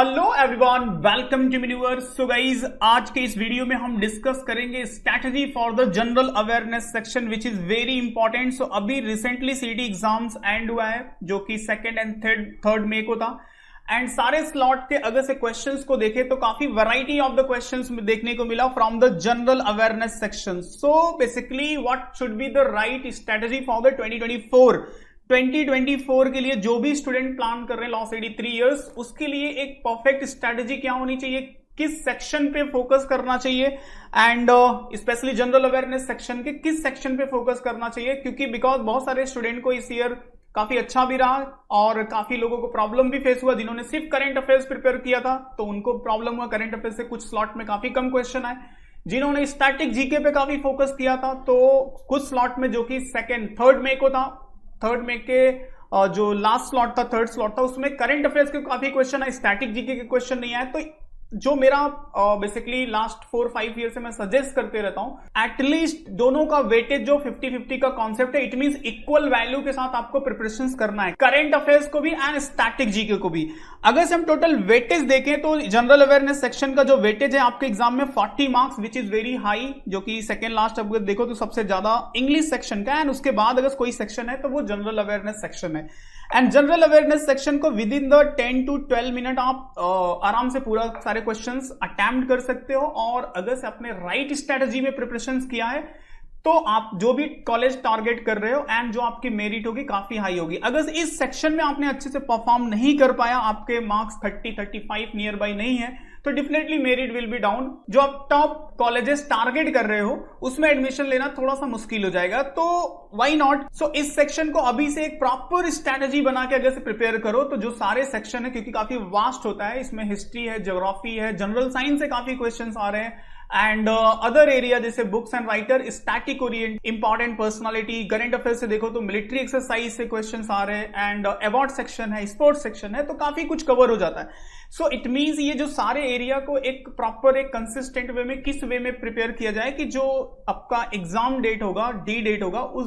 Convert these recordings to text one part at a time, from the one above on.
Hello everyone, welcome to universe. So guys, आज के इस वीडियो में हम डिस्कस करेंगे strategy for the general awareness section which is very important. So अभी रिसेंटली सीटी एग्जाम्स एंड हुआ है जो कि 2 एंड 3 मई को था। एंड सारे स्लॉट के अगर से क्वेश्चंस को देखें तो काफी वैरायटी ऑफ द क्वेश्चंस देखने को मिला from the general awareness section. So basically what should be the right strategy for the 2024 के लिए जो भी स्टूडेंट प्लान कर रहे हैं लॉस 83 इयर्स, उसके लिए एक परफेक्ट स्ट्रैटेजी क्या होनी चाहिए, किस सेक्शन पे फोकस करना चाहिए and specially general awareness section के किस सेक्शन पे फोकस करना चाहिए। क्योंकि बिकॉज बहुत सारे स्टूडेंट को इस ईयर काफी अच्छा भी रहा और काफी लोगों को प्रॉब्लम भी फेस हुआ। जिन्होंने सिर्फ करंट अफेयर्स प्रिपेयर किया था तो उनको प्रॉब्लम हुआ, करंट अफेयर्स से कुछ स्लॉट में काफी कम क्वेश्चन आए। जिन्होंने स्टैटिक जीके पे काफी फोकस किया था तो कुछ स्लॉट में जो कि 3 मई को था, 3 मई के जो लास्ट स्लॉट था, 3rd स्लॉट था, उसमें करंट अफेयर्स के काफी क्वेश्चन आए, स्टैटिक जीके के क्वेश्चन नहीं आए। तो जो मेरा बेसिकली लास्ट 4-5 ईयर से मैं सजेस्ट करते रहता हूं, एटलीस्ट दोनों का वेटेज जो 50-50 का कॉन्सेप्ट है, इट मींस इक्वल वैल्यू के साथ आपको प्रिपरेशंस करना है, करंट अफेयर्स को भी एंड स्टैटिक जीके को भी। अगर से हम टोटल वेटेज देखें तो जनरल अवेयरनेस सेक्शन का जो वेटेज है आपके एग्जाम में 40 marks which is very high, जो कि सेकंड लास्ट अगर देखो तो सबसे ज्यादा इंग्लिश सेक्शन का है। एंड उसके बाद अगर कोई सेक्शन है तो वो जनरल अवेयरनेस सेक्शन है। एंड जनरल अवेयरनेस सेक्शन को with in the 10 to 12 minute आप आराम से पूरा सारे क्वेश्चंस अटेम्प्ट कर सकते हो। और अगर से आपने राइट स्ट्रेटजी में प्रिपरेशंस किया है तो आप जो भी कॉलेज टारगेट कर रहे हो एंड जो आपकी मेरिट होगी काफी हाई होगी। अगर इस सेक्शन में आपने अच्छे से परफॉर्म नहीं कर पाया, आपके मार्क्स 30-35 नियर बाई नहीं है, तो definitely merit will be down. जो आप टॉप कॉलेजेस टारगेट कर रहे हो उसमें एडमिशन लेना थोड़ा सा मुश्किल हो जाएगा, तो व्हाई नॉट। सो इस सेक्शन को अभी से एक प्रॉपर स्ट्रैटेजी बना के अगर से प्रिपेयर करो तो जो सारे सेक्शन है, क्योंकि काफी वास्ट होता है, इसमें हिस्ट्री है, ज्योग्राफी है, जनरल साइंस से काफी क्वेश्चंस आ रहे हैं एंड अदर एरिया जैसे books and writer, static Orient, important personality, current affairs से देखो तो मिलिट्री एक्सरसाइज से क्वेश्चंस आ रहे हैं एंड अवार्ड सेक्शन है, स्पोर्ट्स सेक्शन है, तो काफी कुछ कवर हो जाता है। सो इट मींस ये जो सारे एरिया को एक प्रॉपर एक कंसिस्टेंट वे में किस वे में प्रिपेयर किया जाए कि जो आपका एग्जाम डेट होगा, डी डेट होगा, उस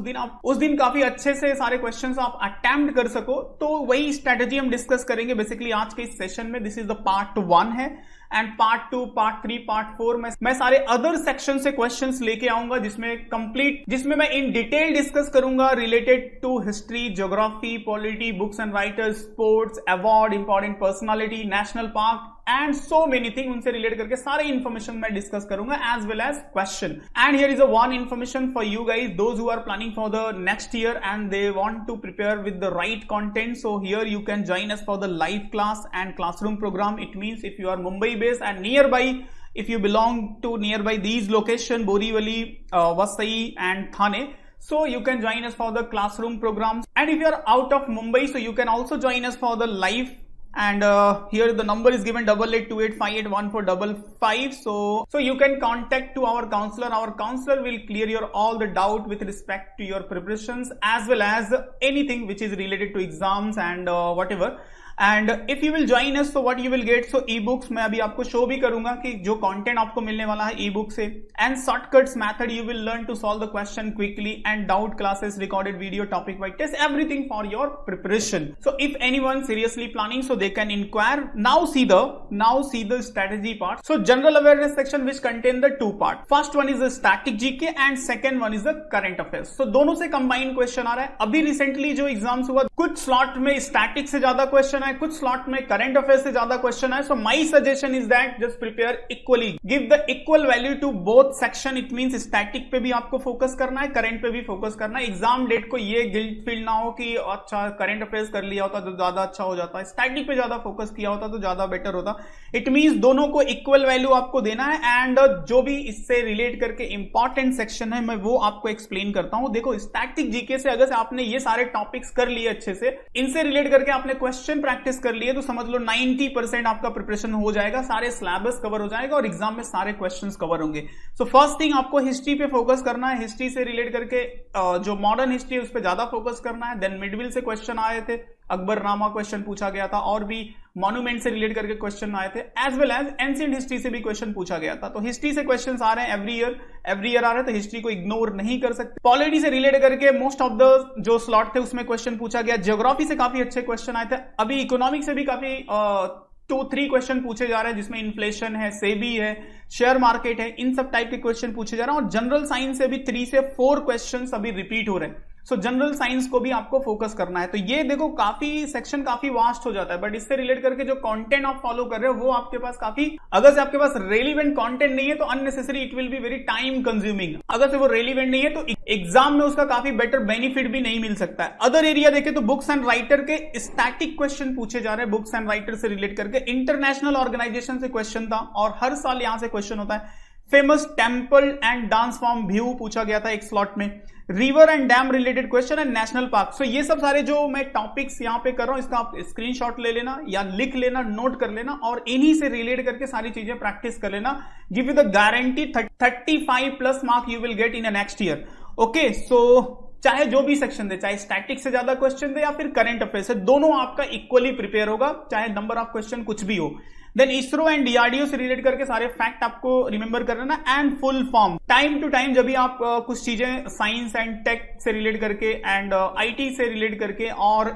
दिन काफी अच्छे से सारे क्वेश्चंस आप अटेम्प्ट कर सको। तो वही स्ट्रेटेजी हम डिस्कस करेंगे बेसिकली आज के इस सेशन में। दिस इज द पार्ट 1 है एंड पार्ट 2, पार्ट 3, पार्ट 4 मैं सारे अदर सेक्शन से क्वेश्चंस लेके आऊंगा जिसमें मैं इन डिटेल डिस्कस करूंगा related to history, geography, polity, books and writers, sports, award, important personality, national park and so many thing. उनसे रिलेट करके सारे इंफॉर्मेशन मैं डिस्कस करूंगा as well as question. And here is a one information for you guys, those who are planning for the next year and they want to prepare with the right content. So here you can join us for the live class and classroom program. It means if you are Mumbai based and nearby, if you belong to nearby these location, Borivali, Vasai and Thane, so you can join us for the classroom programs. And if you are out of Mumbai, so you can also join us for the live. And here the number is given 8828581455. So you can contact to our counselor. Our counselor will clear your all the doubt with respect to your preparations as well as anything which is related to exams and whatever. And if you will join us, so what you will gate, so e books मैं अभी आपको show भी करूंगा कि जो content आपको मिलने वाला है ई बुक से, and shortcuts method you will learn to solve the question quickly and doubt classes, recorded video, topic wise test, everything for your preparation. So if anyone seriously planning, so they can inquire. Now see the strategy part. So general awareness section which contain the 2 part. First one is the static GK and second one is the current affairs. So दोनों से combined question आ रहा है। अभी recently जो exams हुआ, कुछ slot में static से ज्यादा क्वेश्चन है, कुछ स्लॉट में करंट अफेयर्स से ज्यादा क्वेश्चन है। So my suggestion is that just prepare equally, give the equal value to both section. It means static पे भी आपको फोकस करना है, करंट पे भी फोकस करना है। एग्जाम डेट को ये गिल्ट फील ना हो कि अच्छा करंट अफेयर्स कर लिया होता तो ज्यादा अच्छा हो जाता, स्टैटिक पे ज्यादा फोकस किया होता तो ज्यादा बेटर होता। इट मींस दोनों को इक्वल वैल्यू आपको देना है एंड जो भी इससे रिलेट करके इंपॉर्टेंट सेक्शन है मैं वो आपको एक्सप्लेन करता हूं। देखो स्टैटिक जीके से अगर आपने ये सारे टॉपिक्स कर लिए अच्छे से, इनसे रिलेट करके आपने क्वेश्चन प्रैक्टिस कर लिए, तो समझ लो 90% आपका प्रिपरेशन हो जाएगा, सारे सिलेबस कवर हो जाएगा और एग्जाम में सारे क्वेश्चंस कवर होंगे। सो फर्स्ट थिंग आपको हिस्ट्री पे फोकस करना है, हिस्ट्री से रिलेट करके जो मॉडर्न हिस्ट्री है उस पर ज्यादा फोकस करना है। देन मिडविल से क्वेश्चन आए थे, अकबरनामा क्वेश्चन पूछा गया था और भी मॉन्यूमेंट से रिलेट करके क्वेश्चन आए थे, as well as ancient history से भी क्वेश्चन पूछा गया था। तो हिस्ट्री से क्वेश्चंस आ रहे हैं एवरी ईयर आ रहे हैं, तो हिस्ट्री को इग्नोर नहीं कर सकते। पॉलिटी से रिलेट करके मोस्ट ऑफ द जो स्लॉट थे उसमें क्वेश्चन पूछा गया। ज्योग्राफी से काफी अच्छे क्वेश्चन आए थे। अभी इकोनॉमिक से भी काफी 2-3 क्वेश्चन पूछे जा रहे हैं जिसमें इन्फ्लेशन है, सेबी है, शेयर मार्केट है, इन सब टाइप के क्वेश्चन पूछे जा रहे हैं। और जनरल साइंस से भी 3 से 4 क्वेश्चन अभी रिपीट हो रहे हैं। सो जनरल साइंस को भी आपको फोकस करना है। तो ये देखो काफी सेक्शन काफी वास्ट हो जाता है, बट इससे रिलेट करके जो कंटेंट आप फॉलो कर रहे हो वो आपके पास काफी, अगर से आपके पास रेलिवेंट कंटेंट नहीं है तो unnecessary it will be very time consuming. अगर से वो रेलिवेंट नहीं है तो एग्जाम में उसका काफी बेटर बेनिफिट भी नहीं मिल सकता है। अदर एरिया देखे तो बुक्स एंड राइटर के स्टैटिक क्वेश्चन पूछे जा रहे हैं, बुक्स एंड राइटर से रिलेट करके। इंटरनेशनल ऑर्गेनाइजेशन से क्वेश्चन था और हर साल यहां से क्वेश्चन होता है। Famous temple and dance form व्यू पूछा गया था एक स्लॉट में। River and dam related question and national park. So ये सब सारे जो मैं टॉपिक्स यहां पे कर रहा हूं इसका आप स्क्रीनशॉट ले लेना या लिख लेना, नोट कर लेना और इन्हीं से रिलेट करके सारी चीजें प्रैक्टिस कर लेना। Give you the guarantee 35+ mark you will get in a next year. Okay, so चाहे जो भी सेक्शन दे, चाहे स्टैटिक से ज्यादा क्वेश्चन दे या फिर करंट अफेयर से, दोनों आपका इक्वली प्रिपेयर होगा, चाहे नंबर ऑफ क्वेश्चन कुछ भी हो। देन इसरो एंड डीआरडीओ से रिलेट करके सारे फैक्ट आपको रिमेंबर कर लेना। And full form time to time जब भी आप कुछ चीजें साइंस एंड टेक से रिलेट करके एंड आईटी से रिलेट करके और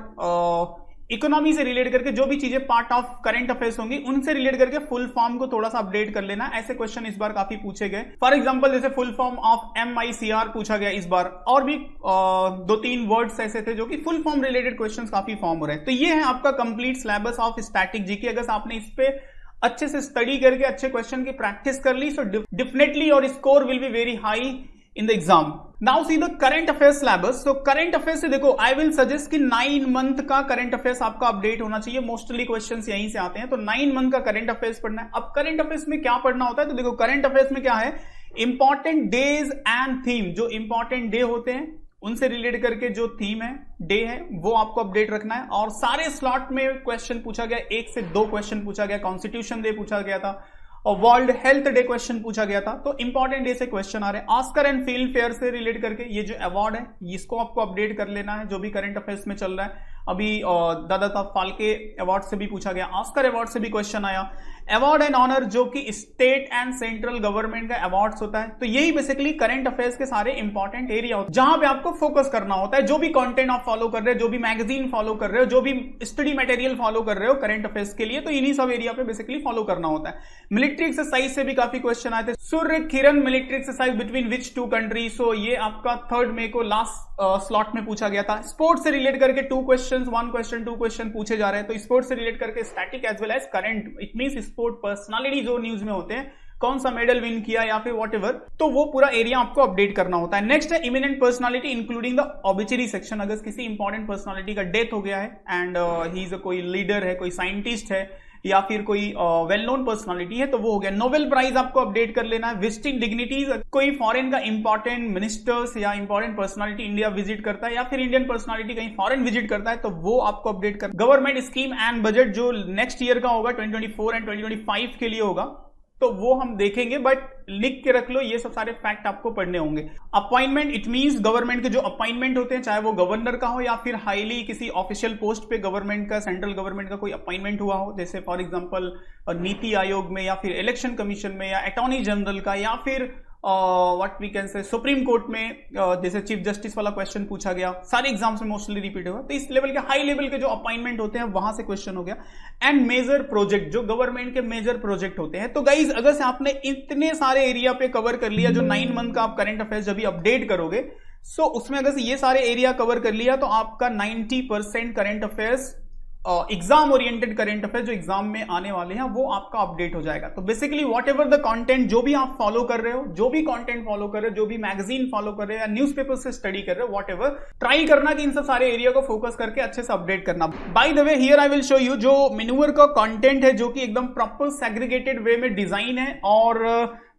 इकोनॉमी से रिलेट करके जो भी चीजें पार्ट ऑफ करंट अफेयर्स होंगी उनसे रिलेट करके फुल फॉर्म को थोड़ा सा अपडेट कर लेना। ऐसे क्वेश्चन इस बार काफी पूछे गए। फॉर एग्जांपल जैसे फुल फॉर्म ऑफ MICR पूछा गया इस बार, और भी 2-3 वर्ड्स ऐसे थे जो कि फुल फॉर्म रिलेटेड क्वेश्चंस काफी फॉर्म हो रहे हैं। तो ये है आपका complete syllabus of static GK. अगर आपने इस पे अच्छे से स्टडी करके अच्छे क्वेश्चन की प्रैक्टिस कर ली, so definitely your score will be very high in the exam. Now see the current affairs syllabus. So current affairs से देखो I will suggest कि 9 month का current affairs आपका अपडेट होना चाहिए। मोस्टली क्वेश्चंस यहीं से आते हैं, तो 9 मंथ का करंट अफेयर्स पढ़ना है। अब करंट अफेयर्स में क्या पढ़ना होता है, तो देखो करंट अफेयर्स में क्या है, इंपॉर्टेंट डेज एंड थीम। जो इंपॉर्टेंट डे होते हैं उनसे रिलेट करके जो थीम है, डे है, वो आपको अपडेट रखना है। और सारे स्लॉट में क्वेश्चन पूछा गया, 1 से 2 क्वेश्चन पूछा गया। कॉन्स्टिट्यूशन डे पूछा गया था और वर्ल्ड हेल्थ डे क्वेश्चन पूछा गया था। तो इंपॉर्टेंट डे से क्वेश्चन आ रहे हैं। ऑस्कर एंड फिल्म फेयर से रिलेट करके ये जो अवार्ड है इसको आपको अपडेट कर लेना है, जो भी करंट अफेयर्स में चल रहा है। अभी दादा साहब फाल्के अवार्ड से भी पूछा गया, ऑस्कर अवार्ड से भी क्वेश्चन आया। अवार्ड एंड ऑनर जो कि स्टेट एंड सेंट्रल गवर्नमेंट का अवार्ड्स होता है। तो यही बेसिकली करंट अफेयर्स के सारे इंपॉर्टेंट एरिया होते हैं जहां पे आपको फोकस करना होता है। जो भी कंटेंट आप फॉलो कर रहे हो, जो भी मैगजीन फॉलो कर रहे हो, जो भी स्टडी मटेरियल फॉलो कर रहे हो करंट अफेयर्स के लिए, तो इन्हीं सब एरिया पे बेसिकली फॉलो करना होता है। मिलिट्री एक्सरसाइज से भी काफी क्वेश्चन आए थे। Surya Kiran military exercise between which 2 country. So ये आपका 3 मई को लास्ट स्लॉट में पूछा गया था। स्पोर्ट्स से रिलेट करके 2 क्वेश्चन, 1 क्वेश्चन, 2 क्वेश्चन पूछे जा रहे हैं। तो स्पोर्ट्स से रिलेट करके static as well as current, it means sport personality जो न्यूज में होते हैं, कौन सा मेडल विन किया या फिर वॉट एवर, तो वो पूरा एरिया आपको अपडेट करना होता है। नेक्स्ट है eminent personality including the obituary section. अगर किसी इंपॉर्टेंट पर्सनालिटी का डेथ हो गया है एंड ही इज कोई लीडर है, कोई साइंटिस्ट है या फिर कोई वेल नोन पर्सनालिटी है, तो वो हो गया। नोबेल प्राइज आपको अपडेट कर लेना है। विजिटिंग डिग्निटीज, कोई फॉरेन का इंपॉर्टेंट मिनिस्टर्स या इंपॉर्टेंट पर्सनालिटी इंडिया विजिट करता है या फिर इंडियन पर्सनालिटी कहीं फॉरेन विजिट करता है, तो वो आपको अपडेट कर। गवर्नमेंट स्कीम एंड बजट जो नेक्स्ट ईयर का होगा, 2024 एंड 2025 के लिए होगा, तो वो हम देखेंगे, बट लिख के रख लो, ये सब सारे फैक्ट आपको पढ़ने होंगे। अपॉइंटमेंट, इट मींस गवर्नमेंट के जो अपॉइंटमेंट होते हैं, चाहे वो गवर्नर का हो या फिर हाईली किसी ऑफिशियल पोस्ट पे गवर्नमेंट का, सेंट्रल गवर्नमेंट का कोई अपॉइंटमेंट हुआ हो, जैसे फॉर एग्जांपल नीति आयोग में या फिर इलेक्शन कमीशन में या अटॉर्नी जनरल का या फिर what we can say Supreme Court में, जैसे चीफ जस्टिस वाला क्वेश्चन पूछा गया, सारे एग्जाम्स में मोस्टली रिपीट होगा। तो इस लेवल के, हाई लेवल के जो अपॉइंटमेंट होते हैं वहां से क्वेश्चन हो गया। एंड मेजर प्रोजेक्ट, जो गवर्नमेंट के मेजर प्रोजेक्ट होते हैं। तो गाइज अगर से आपने इतने सारे एरिया पे कवर कर लिया, जो 9 मंथ का आप करंट अफेयर्स जब भी अपडेट करोगे, सो उसमें अगर से ये सारे एरिया कवर कर लिया, तो आपका 90% current affairs, exam oriented current affair जो एग्जाम में आने वाले हैं, वो आपका अपडेट हो जाएगा। तो basically what ever the content जो भी आप फॉलो कर रहे हो, जो भी कंटेंट फॉलो कर रहे हो, जो भी मैगजीन फॉलो कर रहे हो या न्यूज़पेपर से स्टडी कर रहे हो, व्हाट एवर, ट्राई करना कि इन सब सारे एरिया को फोकस करके अच्छे से अपडेट करना। By the way here I will show you जो मेन्यूअर का कंटेंट है, जो कि एकदम प्रॉपर सेग्रीगेटेड वे में डिजाइन है और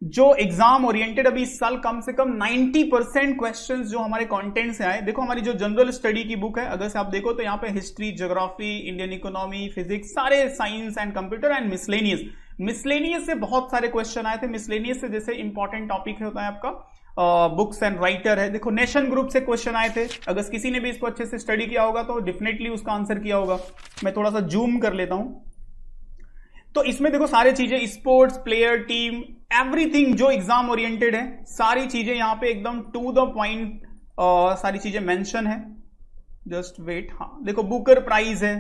जो एग्जाम ओरिएंटेड, अभी इस साल कम से कम 90% क्वेश्चंस जो हमारे कंटेंट से आए। देखो हमारी जो जनरल स्टडी की बुक है, अगर से आप देखो तो यहाँ पे history, geography, Indian economy, physics, सारे science and computer and miscellaneous से बहुत सारे क्वेश्चन आए थे। मिसलेनियस से जैसे इंपॉर्टेंट टॉपिक होता है आपका बुक्स एंड राइटर है। देखो नेशन ग्रुप से क्वेश्चन आए थे। अगर किसी ने भी इसको अच्छे से स्टडी किया होगा तो डेफिनेटली उसका आंसर किया होगा। मैं थोड़ा सा जूम कर लेता हूं, तो इसमें देखो सारी चीजें, स्पोर्ट्स, प्लेयर, टीम, एवरीथिंग जो एग्जाम ओरिएंटेड है, सारी चीजें यहाँ पे एकदम टू द पॉइंट सारी चीजें मेंशन है। जस्ट वेट, हाँ देखो बुकर प्राइज है,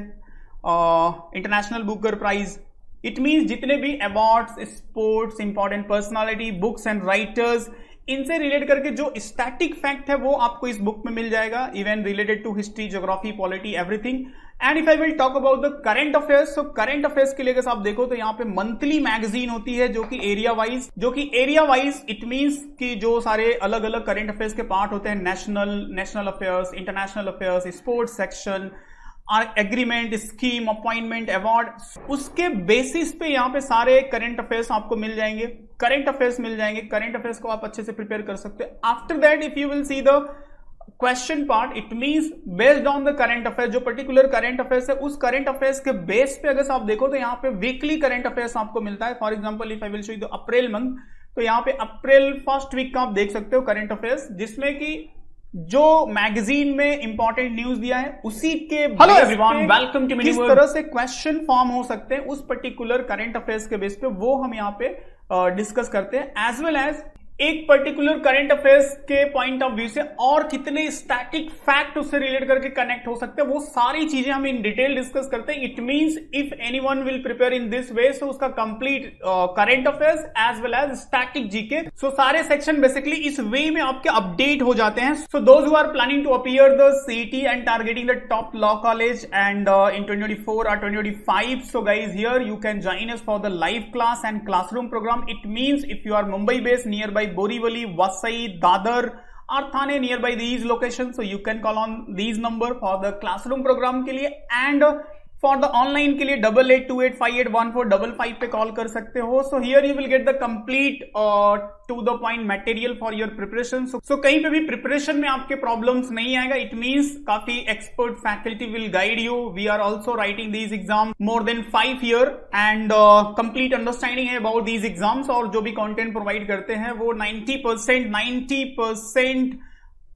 international Booker prize, it means जितने भी awards, sports, important personality, books and writers, इनसे रिलेट करके जो स्टैटिक फैक्ट है वो आपको इस बुक में मिल जाएगा, even related to history, geography, polity, everything. And if I will talk about the current affairs, तो करंट अफेयर्स के लिए अगर आप देखो तो यहाँ पे मंथली मैगजीन होती है जो कि एरिया वाइज इट मींस कि जो सारे अलग अलग करंट अफेयर्स के पार्ट होते हैं, national affairs, international affairs, sports section, agreement, scheme, appointment, award, उसके बेसिस पे यहाँ पे सारे करंट अफेयर्स आपको मिल जाएंगे, करंट अफेयर्स को आप अच्छे से प्रिपेयर कर सकते हैं। After that if you will see the question part, it means based on the current affairs, जो पर्टिकुलर करंट अफेयर्स है उस करंट अफेयर्स के बेस पे अगर आप देखो तो यहाँ पे वीकली करंट अफेयर्स आपको मिलता है। For example if I will show you the April month, तो यहाँ पे अप्रैल फर्स्ट वीक का आप देख सकते हो करंट अफेयर्स, जिसमें कि जो मैगजीन में इंपॉर्टेंट न्यूज दिया है उसी के हेलो एवरीवन, वेलकम टू किस तरह से क्वेश्चन फॉर्म हो सकते हैं उस पर्टिकुलर करंट अफेयर्स के बेस पे, वो हम यहाँ पे डिस्कस करते हैं। एज वेल एज एक पर्टिकुलर करंट अफेयर्स के पॉइंट ऑफ व्यू से और कितने स्टैटिक फैक्ट उससे रिलेट करके कनेक्ट हो सकते हैं, वो सारी चीजें हम इन डिटेल डिस्कस करते हैं। It means if anyone will prepare in this way, so उसका complete current affairs as well as static GK, so सारे सेक्शन बेसिकली इस वे में आपके अपडेट हो जाते हैं। So those who are planning to appear the CET and targeting the top law college and in 2024 or 2025, so guys here you can join us for the live class and classroom program. It means if you are Mumbai based, nearby Borivali, Vasai, Dadar or Thane, nearby these locations, so you can call on these number for the classroom program के लिए, and for the online के लिए 8828581455 पे call कर सकते हो। So here you will get the complete to the point material for your preparation. So कहीं पे भी preparation में आपके problems नहीं आएगा। It means काफी expert faculty will guide you. We are also writing these exams more than 5 year and complete understanding है about these exams, और जो भी content provide करते हैं वो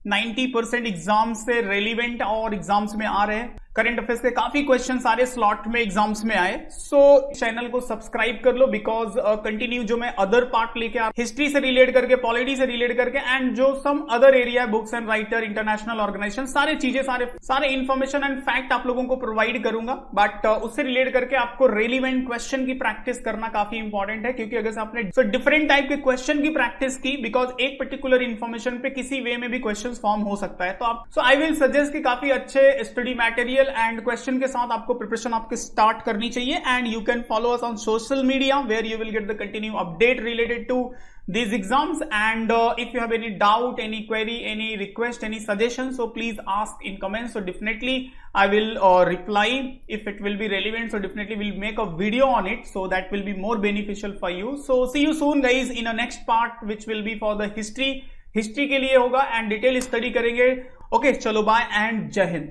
90% एग्जाम से रेलिवेंट और एग्जाम्स में आ रहे हैं। करंट अफेयर्स के काफी क्वेश्चन सारे स्लॉट में एग्जाम्स में आए। सो चैनल को सब्सक्राइब कर लो, बिकॉज कंटिन्यू जो मैं अदर पार्ट लेके आ, हिस्ट्री से रिलेट करके, पॉलिटी से रिलेट करके, एंड जो some other area, books and writer, international organization, सारे चीजें, सारे इन्फॉर्मेशन एंड फैक्ट आप लोगों को प्रोवाइड करूंगा। बट उससे रिलेट करके आपको रेलिवेंट क्वेश्चन की प्रैक्टिस करना काफी इंपॉर्टेंट है, क्योंकि अगर आपने डिफरेंट टाइप के क्वेश्चन की प्रैक्टिस की, बिकॉज एक पर्टिकुलर इन्फॉर्मेशन पे किसी वे में भी क्वेश्चन फॉर्म हो सकता है, तो आप आई विल सजेस्ट कि काफी अच्छे स्टडी मटेरियल एंड क्वेश्चन के साथ आपको प्रिपरेशन आपकी स्टार्ट करनी चाहिए। And you can follow us on social media where you will get the continue update related to these exams, and if you have any doubt, any query, any request, any suggestion, so please ask in comments. So definitely I will reply if it will be relevant, so definitely we'll make a video on it, so that will be more beneficial for you. So see you soon guys in a next part which will be for the history के लिए होगा and detail study करेंगे। Okay, चलो bye and जय हिंद।